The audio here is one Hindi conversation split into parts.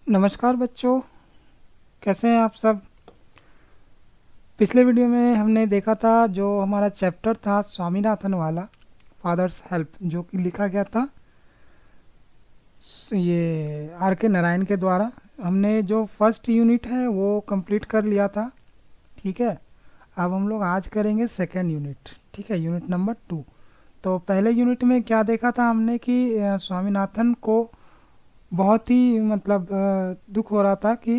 नमस्कार बच्चों, कैसे हैं आप सब। पिछले वीडियो में हमने देखा था जो हमारा चैप्टर था स्वामीनाथन वाला, फादर्स हेल्प, जो कि लिखा गया था ये आर के नारायण के द्वारा। हमने जो फर्स्ट यूनिट है वो कंप्लीट कर लिया था। ठीक है, अब हम लोग आज करेंगे सेकेंड यूनिट। ठीक है, यूनिट नंबर 2। तो पहले यूनिट में क्या देखा था हमने कि स्वामीनाथन को बहुत ही दुख हो रहा था कि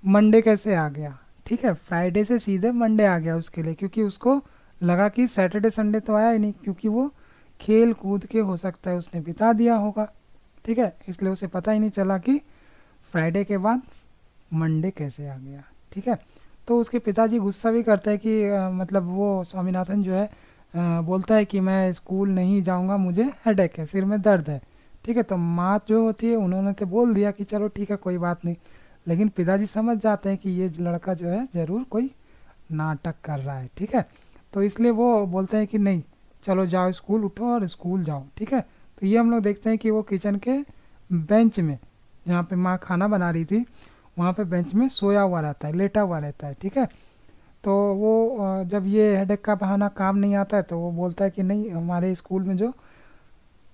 मंडे कैसे आ गया। ठीक है, फ्राइडे से सीधे मंडे आ गया उसके लिए, क्योंकि उसको लगा कि सैटरडे संडे तो आया ही नहीं, क्योंकि वो खेल कूद के हो सकता है उसने बिता दिया होगा। ठीक है, इसलिए उसे पता ही नहीं चला कि फ्राइडे के बाद मंडे कैसे आ गया। ठीक है, तो उसके पिताजी गुस्सा भी करते हैं कि वो स्वामीनाथन जो है बोलता है कि मैं स्कूल नहीं जाऊंगा, मुझे हेडेक है, सिर में दर्द है। ठीक है, तो माँ जो होती है उन्होंने तो बोल दिया कि चलो ठीक है कोई बात नहीं, लेकिन पिताजी समझ जाते हैं कि ये लड़का जो है ज़रूर कोई नाटक कर रहा है। ठीक है, तो इसलिए वो बोलते हैं कि नहीं, चलो जाओ स्कूल, उठो और स्कूल जाओ। ठीक है, तो ये हम लोग देखते हैं कि वो किचन के बेंच में, जहाँ पे माँ खाना बना रही थी, वहाँ पे बेंच में सोया हुआ रहता है, लेटा हुआ रहता है। ठीक है, तो वो जब ये हेडेक का बहाना काम नहीं आता है तो वो बोलता है कि नहीं, हमारे स्कूल में जो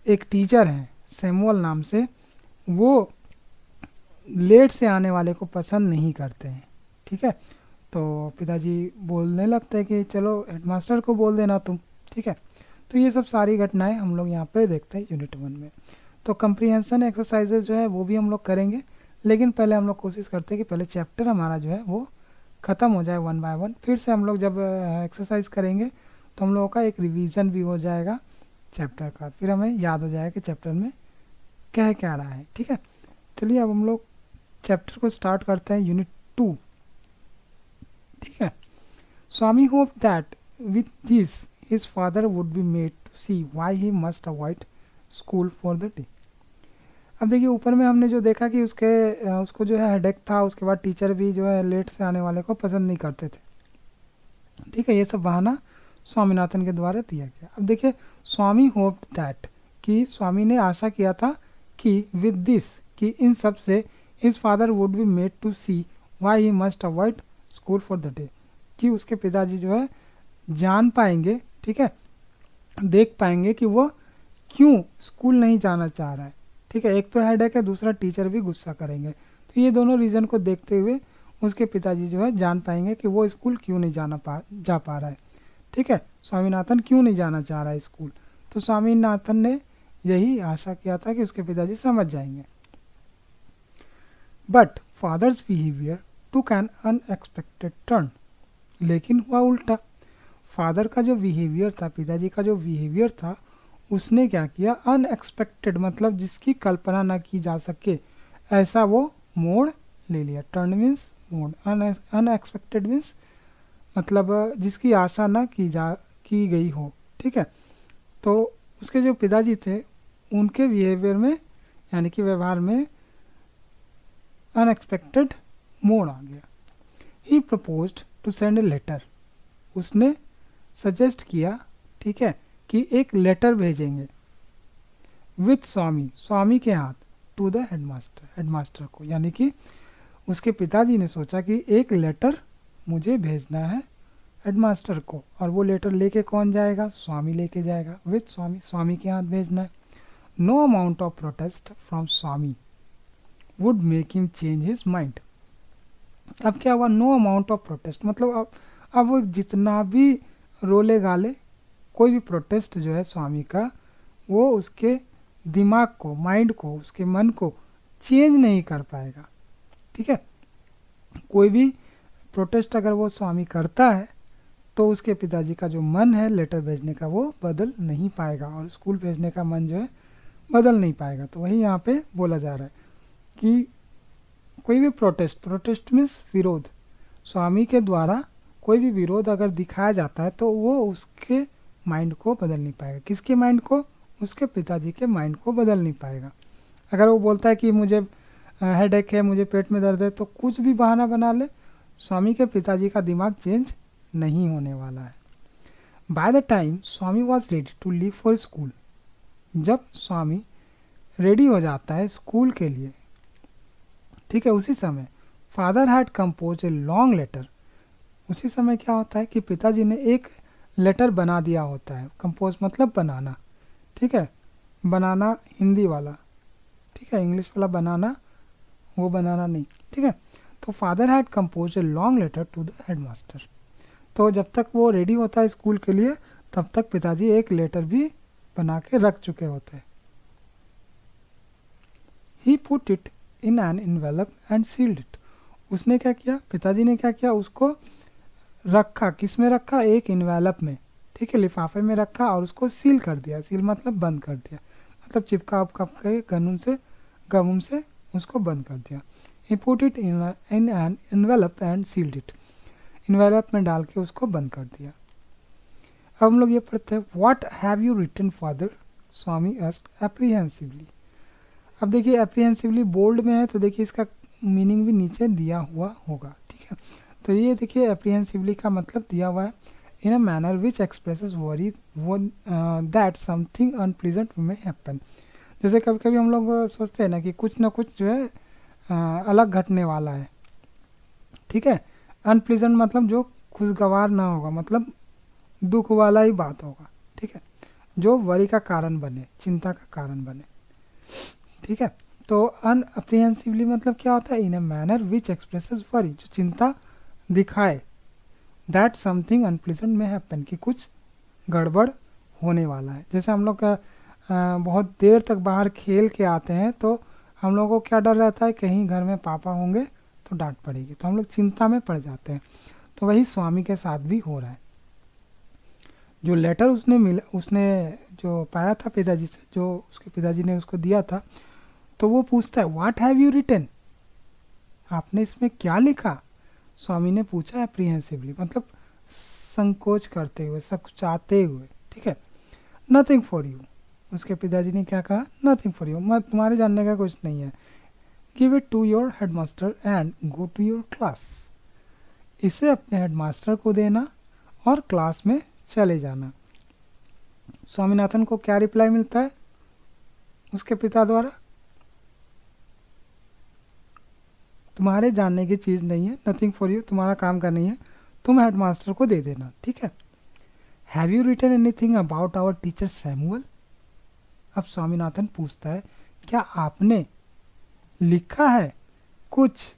एक टीचर हैं सैमुअल नाम से, वो लेट से आने वाले को पसंद नहीं करते हैं। ठीक है, तो पिताजी बोलने लगते हैं कि चलो हेडमास्टर को बोल देना तुम। ठीक है, तो ये सब सारी घटनाएं हम लोग यहाँ पे देखते हैं यूनिट 1 में। तो कंप्रीहेंशन एक्सरसाइजेज जो है वो भी हम लोग करेंगे, लेकिन पहले हम लोग कोशिश करते हैं कि पहले चैप्टर हमारा जो है वो ख़त्म हो जाए 1 बाय 1। फिर से हम लोग जब एक्सरसाइज करेंगे तो हम लोगों का एक रिवीजन भी हो जाएगा चैप्टर का, फिर हमें याद हो जाएगा कि चैप्टर में कह क्या रहा है। ठीक है, चलिए अब हम लोग चैप्टर को स्टार्ट करते हैं, यूनिट 2। ठीक है, Swami hope that with this his father would be made to see why he must avoid school for the day. अब देखिए ऊपर में हमने जो देखा कि उसको जो है हेडेक था, उसके बाद टीचर भी जो है लेट से आने वाले को पसंद नहीं करते थे। ठीक है, ये सब बहाना स्वामीनाथन के द्वारा दिया गया। अब देखिए, स्वामी होप दैट, कि स्वामी ने आशा किया था कि विद दिस, कि इन सब से his father would be made to see why he must avoid school for the day, कि उसके पिताजी जो है जान पाएंगे, ठीक है, देख पाएंगे कि वो क्यों स्कूल नहीं जाना चाह रहा है। ठीक है, एक तो हेडेक है, दूसरा टीचर भी गुस्सा करेंगे, तो ये दोनों रीज़न को देखते हुए उसके पिताजी जो है जान पाएंगे कि वो स्कूल क्यों नहीं जा पा रहा है। ठीक है, स्वामीनाथन क्यों नहीं जाना चाह रहा है स्कूल, तो स्वामीनाथन ने यही आशा किया था कि उसके पिताजी समझ जाएंगे। But father's behaviour took an unexpected turn, लेकिन हुआ उल्टा। फादर का जो बिहेवियर था, पिताजी का जो बिहेवियर था, उसने क्या किया, अनएक्सपेक्टेड मतलब जिसकी कल्पना ना की जा सके, ऐसा वो मोड़ ले लिया। टर्न मीन्स मोड़, अनएक्सपेक्टेड मीन्स मतलब जिसकी आशा ना की गई हो। ठीक है, तो उसके जो पिताजी थे उनके बिहेवियर में, यानी कि व्यवहार में अनएक्सपेक्टेड मोड़ आ गया। He proposed to send a letter, उसने सजेस्ट किया, ठीक है, कि एक लेटर भेजेंगे विथ स्वामी, स्वामी के हाथ, टू द हेडमास्टर, हेडमास्टर को, यानी कि उसके पिताजी ने सोचा कि एक लेटर मुझे भेजना है हेडमास्टर को, और वो लेटर लेके कौन जाएगा, स्वामी लेके जाएगा, विथ स्वामी, स्वामी के हाथ भेजना है। No amount of protest from Swami would make him change his mind. अब क्या हुआ, नो अमाउंट ऑफ प्रोटेस्ट मतलब अब वो जितना भी रोले गाले, कोई भी प्रोटेस्ट जो है स्वामी का, वो उसके दिमाग को, माइंड को, उसके मन को चेंज नहीं कर पाएगा। ठीक है, कोई भी प्रोटेस्ट अगर वो स्वामी करता है तो उसके पिताजी का जो मन है लेटर भेजने का वो बदल नहीं पाएगा, और स्कूल भेजने का मन जो है बदल नहीं पाएगा। तो वही यहाँ पे बोला जा रहा है कि कोई भी प्रोटेस्ट, प्रोटेस्ट मीन्स विरोध, स्वामी के द्वारा कोई भी विरोध अगर दिखाया जाता है तो वो उसके माइंड को बदल नहीं पाएगा। किसके माइंड को, उसके पिताजी के माइंड को बदल नहीं पाएगा। अगर वो बोलता है कि मुझे हेडेक है, मुझे पेट में दर्द है, तो कुछ भी बहाना बना ले, स्वामी के पिताजी का दिमाग चेंज नहीं होने वाला है। By the time Swami was ready to leave for school, जब स्वामी रेडी हो जाता है स्कूल के लिए, ठीक है, उसी समय father had compose a long letter. उसी समय क्या होता है कि पिताजी ने एक लेटर बना दिया होता है। कंपोज मतलब बनाना, ठीक है, बनाना हिंदी वाला, ठीक है, इंग्लिश वाला बनाना, वो बनाना नहीं, ठीक है। तो father had compose a long letter to the headmaster. तो जब तक वो रेडी होता है स्कूल के लिए, तब तक पिताजी एक लेटर भी बना के रख चुके होते हैं। He put it in an envelope and sealed it. उसने क्या किया, पिताजी ने क्या किया, उसको रखा, किस में रखा, एक इन्वेलप में, ठीक है, लिफाफे में रखा और उसको सील कर दिया। सील मतलब बंद कर दिया, मतलब चिपका उपका के गम से उसको बंद कर दिया। He put it in an envelope and sealed it. Envelope में डाल के उसको बंद कर दिया। अब हम लोग ये पढ़ते हैं, what have you written father, Swami asked apprehensively. अब देखिए एप्रीहेंसिवली बोल्ड में है, तो देखिए इसका मीनिंग भी नीचे दिया हुआ होगा, ठीक है। तो ये देखिए एप्रीहेंसिवली का मतलब दिया हुआ है, in a manner which expresses worry that something unpleasant may happen. जैसे कभी कभी हम लोग सोचते हैं ना कि कुछ ना कुछ जो है अलग घटने वाला है, ठीक है। अनप्लीजेंट मतलब जो खुशगवार ना होगा, मतलब दुख वाला ही बात होगा, ठीक है, जो वरी का कारण बने, चिंता का कारण बने, ठीक है। तो अनअप्रीहेंसिवली मतलब क्या होता है, in a manner which expresses worry, जो चिंता दिखाए, that something unpleasant may happen, कि कुछ गड़बड़ होने वाला है। जैसे हम लोग बहुत देर तक बाहर खेल के आते हैं, तो हम लोगों को क्या डर रहता है, कहीं घर में पापा होंगे तो डांट पड़ेगी, तो हम लोग चिंता में पड़ जाते हैं। तो वही स्वामी के साथ भी हो रहा है। जो लेटर उसने जो पाया था पिताजी से, जो उसके पिताजी ने उसको दिया था, तो वो पूछता है, व्हाट हैव यू रिटन, आपने इसमें क्या लिखा। स्वामी ने पूछा एप्रीहेंसिवली, मतलब संकोच करते हुए, सकुचाते हुए, ठीक है। नथिंग फॉर यू, उसके पिताजी ने क्या कहा, नथिंग फॉर यू, मत, तुम्हारे जानने का कुछ नहीं है। Give it to your headmaster and go to your class. इसे अपने हेडमास्टर को देना और क्लास में चले जाना। स्वामीनाथन को क्या रिप्लाई मिलता है उसके पिता द्वारा, तुम्हारे जानने की चीज नहीं है, नथिंग फॉर यू, तुम्हारा काम का नहीं है, तुम हेडमास्टर को दे देना, ठीक है। Have you written anything about our teacher Samuel. अब स्वामीनाथन पूछता है, क्या आपने लिखा है कुछ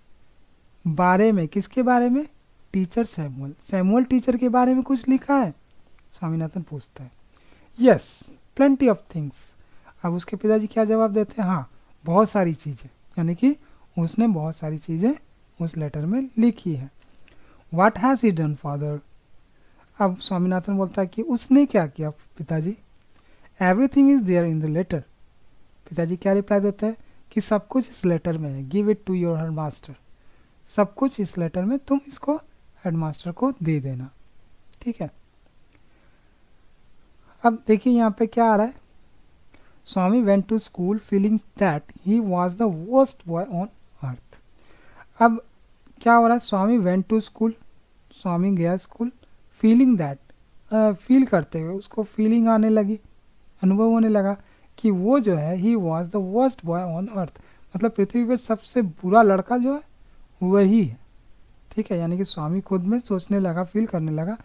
बारे में, किसके बारे में, टीचर सैमुअल, सैमुअल टीचर के बारे में कुछ लिखा है, स्वामीनाथन पूछता है। Yes, plenty of things. अब उसके पिताजी क्या जवाब देते हैं, हाँ, बहुत सारी चीजें, यानी कि उसने बहुत सारी चीजें उस लेटर में लिखी है। What has he done father. अब स्वामीनाथन बोलता है कि उसने क्या किया पिताजी। Everything is there in the letter. पिताजी क्या रिप्लाई देते हैं कि सब कुछ इस लेटर में है। Give it to your headmaster, सब कुछ इस लेटर में, तुम इसको हेडमास्टर को दे देना, ठीक है। अब देखिए यहाँ पे क्या आ रहा है, Swami went to school feeling that he was the worst boy on earth. अब क्या हो रहा है, Swami went to school, Swami गया स्कूल, फीलिंग दैट, फील करते हुए, उसको फीलिंग आने लगी, अनुभव होने लगा कि वो जो है, ही was the worst boy on अर्थ, मतलब पृथ्वी पर सबसे बुरा लड़का जो है वही है, ठीक है। यानी कि स्वामी खुद में सोचने लगा, फील करने लगा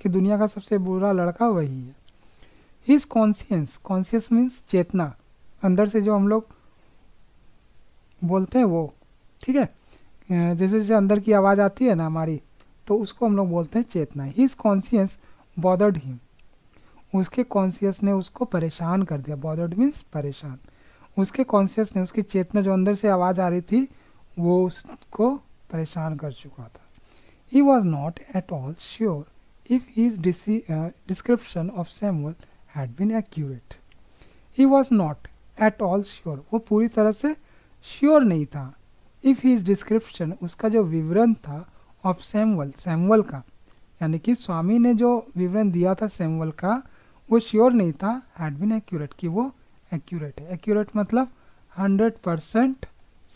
कि दुनिया का सबसे बुरा लड़का वही है। हिज कॉन्शियस, कॉन्शियस मीन्स चेतना, अंदर से जो हम लोग बोलते हैं वो, ठीक है, जैसे जैसे अंदर की आवाज़ आती है ना हमारी, तो उसको हम लोग बोलते हैं चेतना। हिज कॉन्शियस बॉदर्ड हिम, उसके कॉन्शियस ने उसको परेशान कर दिया। बॉदर्ड मीन्स परेशान। उसके कॉन्शियस ने, उसकी चेतना जो अंदर से आवाज़ आ रही थी, वो उसको परेशान कर चुका था। He was not at all sure if his description of Samuel had been accurate. He was not at all sure, वो पूरी तरह से श्योर नहीं था। इफ हिज डिस्क्रिप्शन, उसका जो विवरण था, ऑफ सैमुअल, सैमुअल का, यानी कि स्वामी ने जो विवरण दिया था सैमुअल का, वो श्योर नहीं था, हैड बीन एक्यूरेट, कि वो एक्यूरेट है। एक्यूरेट मतलब 100%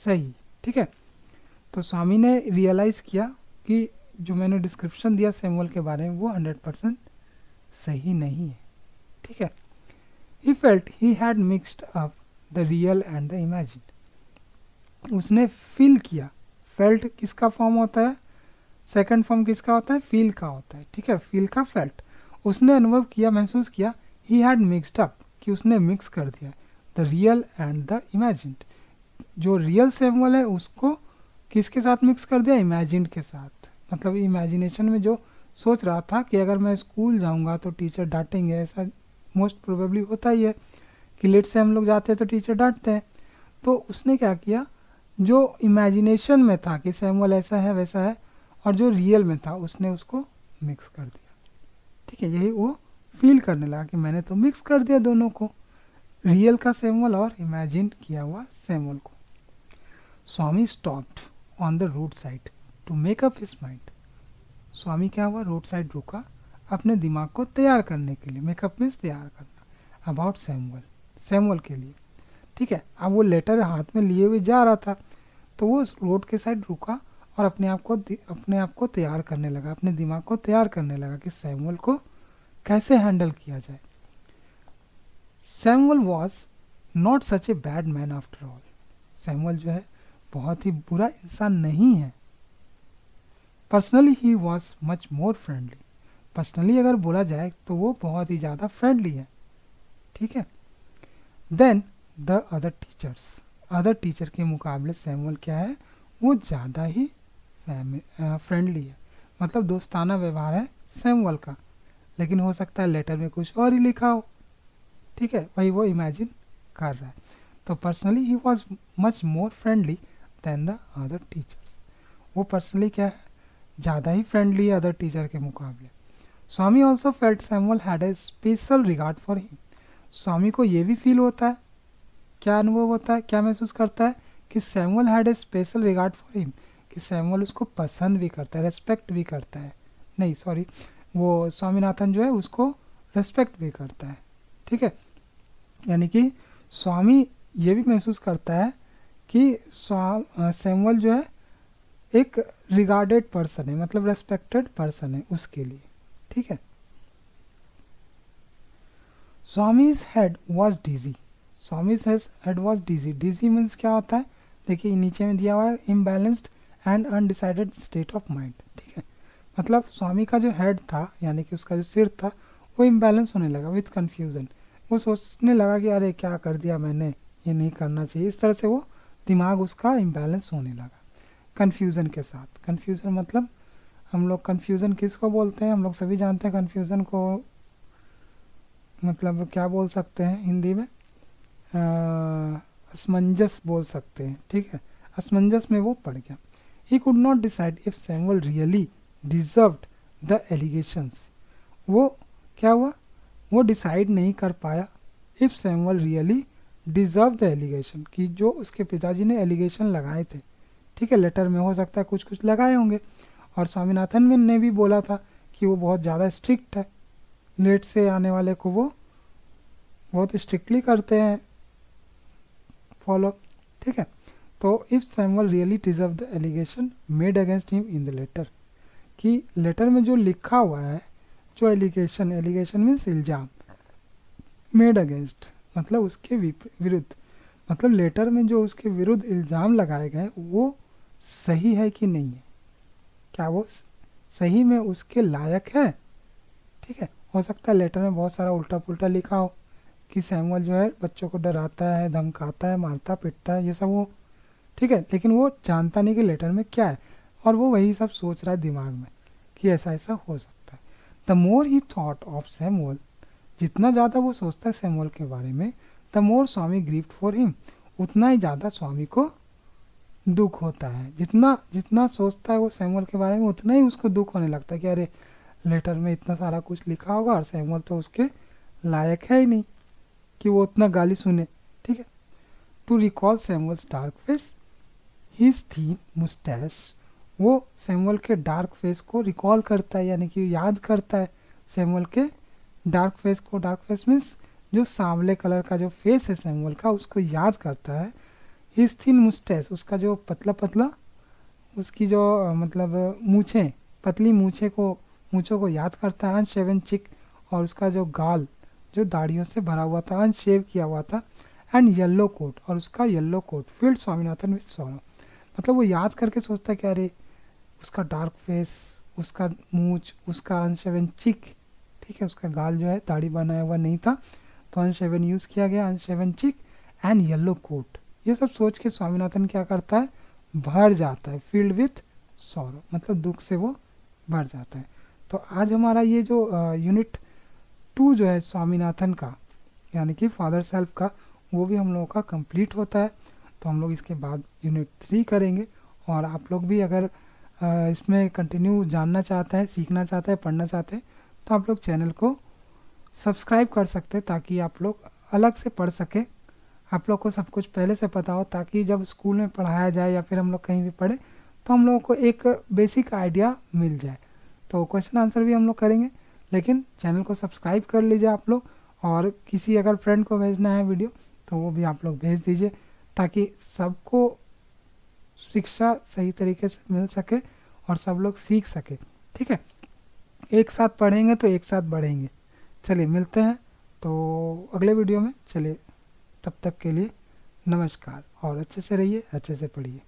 सही, ठीक है। तो स्वामी ने रियलाइज किया कि जो मैंने डिस्क्रिप्शन दिया सैमुअल के बारे में, वो 100% सही नहीं है, ठीक है। He felt he had mixed up the real and the imagine. उसने फील किया। फेल्ट किसका फॉर्म होता है, सेकंड फॉर्म किसका होता है, फील का होता है, ठीक है, फील का फेल्ट। उसने अनुभव किया, महसूस किया, ही हैड मिक्सड अप, कि उसने मिक्स कर दिया the real and the imagined, जो रियल सैमुअल है उसको किसके साथ मिक्स कर दिया, इमेजिन्ड के साथ। मतलब इमेजिनेशन में जो सोच रहा था कि अगर मैं स्कूल जाऊंगा तो टीचर डांटेंगे, ऐसा मोस्ट प्रोबेबली होता ही है कि लेट से हम लोग जाते हैं तो टीचर डांटते हैं। तो उसने क्या किया, जो इमेजिनेशन में था कि सैमुअल ऐसा है वैसा है, और जो रियल में था उसने उसको मिक्स कर दिया, ठीक है। यही वो फील करने लगा कि मैंने तो मिक्स कर दिया दोनों को, रियल का सैमुअल और इमेजिन किया हुआ सैमुअल को। Swami stopped on the road side to make up his mind. Swami क्या हुआ, रोड साइड रुका अपने दिमाग को तैयार करने के लिए, मेकअप मीन्स तैयार करना, अबाउट सैमुअल, सैमुअल के लिए, ठीक है। अब वो लेटर हाथ में लिए हुए जा रहा था, तो वो रोड के साइड रुका और अपने आप को तैयार करने लगा, अपने दिमाग को तैयार करने लगा कि सैमुअल को कैसे हैंडल किया जाए। Samuel was not such a bad man after all. Samuel जो है बहुत ही बुरा इंसान नहीं है। Personally he was much more friendly. Personally अगर बोला जाए तो वो बहुत ही ज़्यादा फ्रेंडली है, ठीक है। Then the other teachers, other teacher के मुकाबले सैमुअल क्या है, वो ज़्यादा ही फ्रेंडली है, मतलब दोस्ताना व्यवहार है सैमुअल का। लेकिन हो सकता है लेटर में कुछ और ही लिखा हो, ठीक है, वही वो इमेजिन कर रहा है। तो personally he was much more friendly than the other teachers. वो पर्सनली क्या है, ज़्यादा ही फ्रेंडली है अदर टीचर के मुकाबले। Swami also felt Samuel had a special regard for him. Swami को ये भी फील होता है, क्या अनुभव होता है, क्या महसूस करता है कि Samuel had a special regard for him, कि सैमुअल उसको पसंद भी करता है, रेस्पेक्ट भी करता है, नहीं सॉरी, वो स्वामीनाथन जो है उसको रेस्पेक्ट भी करता है, ठीक है। यानी कि स्वामी ये भी महसूस करता है कि सैमुअल जो है एक रिगार्डेड पर्सन है, मतलब रेस्पेक्टेड पर्सन है उसके लिए, ठीक है। Swami's head was dizzy. Swami's head was dizzy. Dizzy means क्या होता है, देखिए नीचे में दिया हुआ है, imbalanced and undecided state of mind, ठीक है। मतलब स्वामी का जो हेड था, यानी कि उसका जो सिर था, वो इम्बैलेंस होने लगा विथ कन्फ्यूजन। वो सोचने लगा कि अरे क्या कर दिया मैंने, ये नहीं करना चाहिए, इस तरह से वो दिमाग उसका इम्बैलेंस होने लगा कन्फ्यूज़न के साथ। कन्फ्यूज़न मतलब हम लोग कन्फ्यूज़न किसको बोलते हैं, हम लोग सभी जानते हैं कन्फ्यूज़न को, मतलब क्या बोल सकते हैं हिंदी में, असमंजस बोल सकते हैं, ठीक है। असमंजस में वो पड़ गया। He could not decide if Samuel really deserved the allegations. वो क्या हुआ, वो डिसाइड नहीं कर पाया if Samuel really deserve the allegation, कि जो उसके पिताजी ने एलिगेशन लगाए थे, ठीक है, लेटर में हो सकता है कुछ कुछ लगाए होंगे, और स्वामीनाथन में ने भी बोला था कि वो बहुत ज़्यादा स्ट्रिक्ट है, लेट से आने वाले को वो बहुत स्ट्रिक्टली करते हैं फॉलो, ठीक है। तो if Samuel really deserve the allegation made against him in the letter, कि लेटर में जो लिखा हुआ है, जो एलिगेशन, एलिगेशन मीन्स इल्ज़ाम, मेड अगेंस्ट मतलब उसके विरुद्ध, मतलब लेटर में जो उसके विरुद्ध इल्ज़ाम लगाए गए वो सही है कि नहीं है, क्या वो सही में उसके लायक है, ठीक है। हो सकता है लेटर में बहुत सारा उल्टा पुल्टा लिखा हो कि सैमुअल जो है बच्चों को डराता है, धमकाता है, मारता पीटता है, ये सब वो, ठीक है, लेकिन वो जानता नहीं कि लेटर में क्या है, और वो वही सब सोच रहा है दिमाग में कि ऐसा ऐसा हो सकता है। The more he thought of Samuel, जितना ज़्यादा वो सोचता है सैमुअल के बारे में, the more Swami grieved for him, उतना ही ज़्यादा स्वामी को दुख होता है। जितना जितना सोचता है वो सैमुअल के बारे में, उतना ही उसको दुख होने लगता है कि अरे लेटर में इतना सारा कुछ लिखा होगा और सैमुअल तो उसके लायक है ही नहीं कि वो उतना गाली सुने, ठीक है। To recall Samuel's dark face, his thin moustache, वो सैमुअल के डार्क फेस को रिकॉल करता है, यानी कि याद करता है सैमुअल के डार्क फेस को। डार्क फेस मीन्स जो सांवले कलर का जो फेस है सैमुअल का, उसको याद करता है। हिज थिन मुस्टैश, उसका जो पतला पतला, उसकी जो मतलब मूछें, पतली मूछों को याद करता है। अनशेवन चिक, और उसका जो गाल जो दाढ़ियों से भरा हुआ था, अनशेव किया हुआ था। एंड येलो कोट, और उसका yellow coat filled Swaminathan with sorrow. मतलब वो याद करके सोचता है कि अरे उसका डार्क फेस, उसका मूंछ, उसका अनशेवन चिक, ठीक है, उसका गाल जो है दाढ़ी बनाया हुआ नहीं था, तो अनशेवन यूज़ किया गया, अनशेवन चिक एंड येलो कोट। ये सब सोच के स्वामीनाथन क्या करता है, भर जाता है, फील्ड विथ सॉरो, मतलब दुख से वो भर जाता है। तो आज हमारा ये जो यूनिट 2 जो है स्वामीनाथन का, यानी कि फादर सेल्फ का, वो भी हम लोगों का कंप्लीट होता है। तो हम लोग इसके बाद यूनिट 3 करेंगे। और आप लोग भी अगर इसमें कंटिन्यू जानना चाहते हैं, सीखना चाहते हैं, पढ़ना चाहते हैं, तो आप लोग चैनल को सब्सक्राइब कर सकते हैं, ताकि आप लोग अलग से पढ़ सके, आप लोग को सब कुछ पहले से पता हो, ताकि जब स्कूल में पढ़ाया जाए या फिर हम लोग कहीं भी पढ़े तो हम लोगों को एक बेसिक आइडिया मिल जाए। तो क्वेश्चन आंसर भी हम लोग करेंगे, लेकिन चैनल को सब्सक्राइब कर लीजिए आप लोग। और किसी अगर फ्रेंड को भेजना है वीडियो तो वो भी आप लोग भेज दीजिए, ताकि सबको शिक्षा सही तरीके से मिल सके और सब लोग सीख सके। ठीक है, एक साथ पढ़ेंगे तो एक साथ बढ़ेंगे। चलिए मिलते हैं तो अगले वीडियो में। चलिए तब तक के लिए नमस्कार, और अच्छे से रहिए, अच्छे से पढ़िए।